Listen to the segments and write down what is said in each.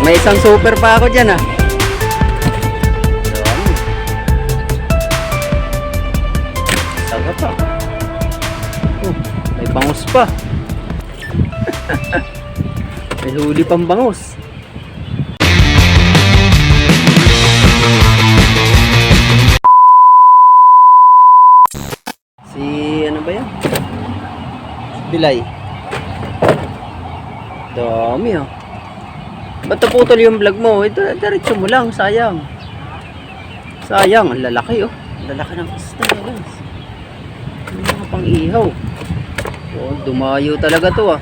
May isang super pa ako dyan ah. Saga pa. May bangus pa. May huli pang bangus. Si ano ba yan? Bilay. Dami oh. Ba't naputol yung vlog mo? Ito, diretso mo lang, sayang. Sayang, ang lalaki oh. Ang lalaki ng isda guys. Ang mga pang ihaw. Oh, dumayo talaga to ah.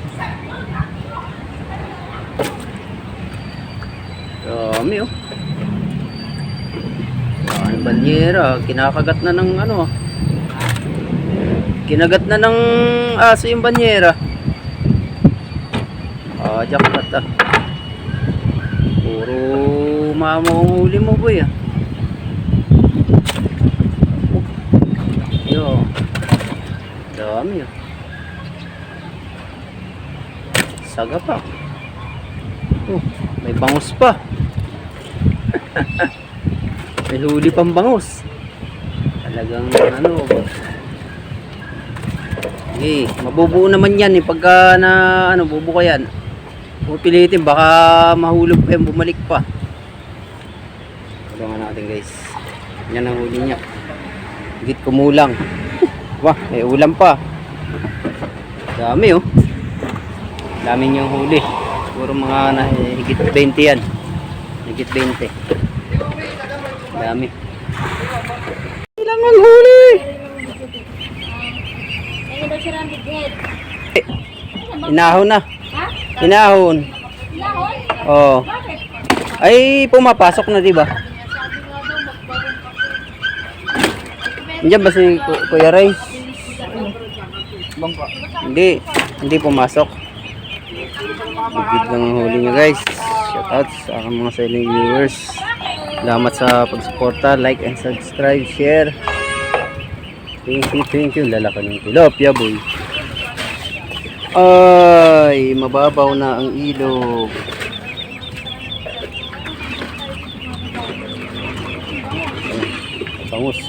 Dami oh. Ang banyera, kinakagat na ng ano ah. Kinagat na ng aso yung banyera. Ah, jackpot ah. Puro mama ang huli mo boy ah. Yo. Dami ah. Saga pa. Oh, may bangus pa. May huli pang bangus. Talagang ano. Okay, mabubuo naman yan eh pagka na ano bubuo yan. Pupilitin baka mahulog pa yan, bumalik pa. Tulungan natin guys. Yan ang huli niya. Higit kumulang. Wah, may ulam pa. Dami oh. Dami niyang huli. Siguro mga higit 20 yan. Higit 20. Dami. Ilang ang huli? Inahon na. Inahon. Oh. Ay pumapasok na 'di ba? Diyan ba si Kuya Ray? Bangka. Hindi pumasok. Bigit lang ang huli niya guys. Shout out sa aking mga silent viewers. Salamat sa pagsuporta, like and subscribe, share. Thank you. Lalaki ng tilapia boy. Ay, mababaw na ang ilog. Bangus.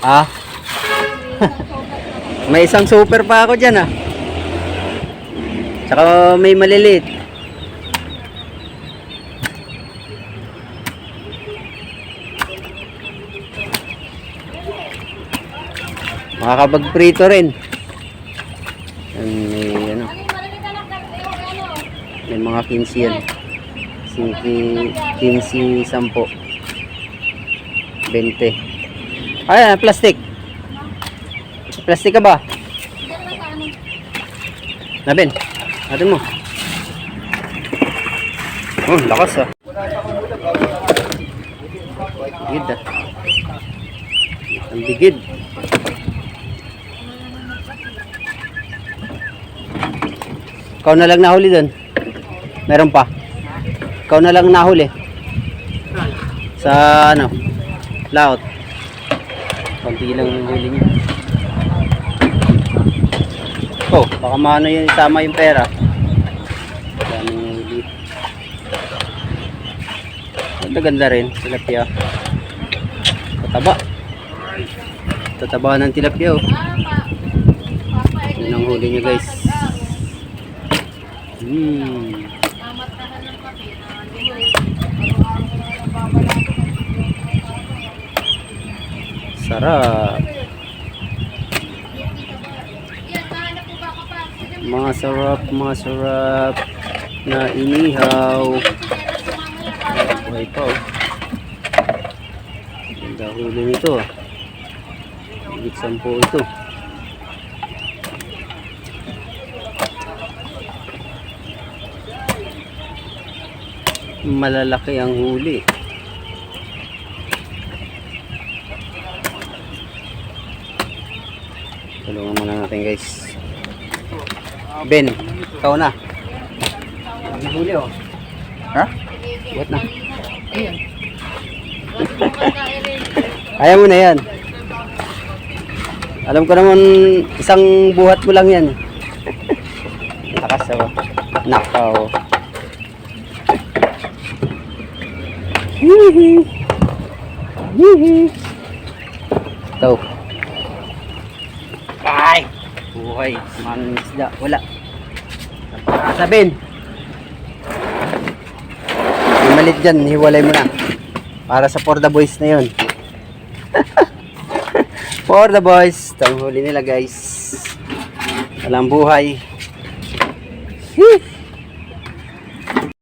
Ah? May isang super pa ako dyan ah. Tsaka may maliliit. Makakapag-prito rin. May ano. May mga 15 yan. 15, 10, 20. Ay, plastic. Plastic ka ba? Nabin, natin mo. Oh, lakas ah. Bigid ah. Ang bigid. Ikaw na lang nahuli doon. Meron pa. Ikaw na lang nahuli. Sa ano? Laot. Konti lang yung huli niya. Oh, baka maano yun, isama yung pera. Daming huli. Ganda rin, tilapia. Tataba. Tataba ng tilapia oh. Yun ang huli niya guys. Sarap. Masarap na inihaw. Buhay pa oh. Ganda huli nito. Higit 10 ito. Malalaki ang huli. Tulungan muna natin guys. Ben, ikaw na. Ang huli oh. Ha? Buhat na. Ayaw mo na yan. Alam ko naman isang buhat mo lang yan. Lakas oh. Nakaw. Hihi. Hihi. Ito. Ay! Buhay. Mga isda. Wala. Napakasabin. Yung malit dyan, hiwalay mo na. Para sa for the boys na yun. For the boys. Ito ang huli nila guys. Walang buhay. Hee!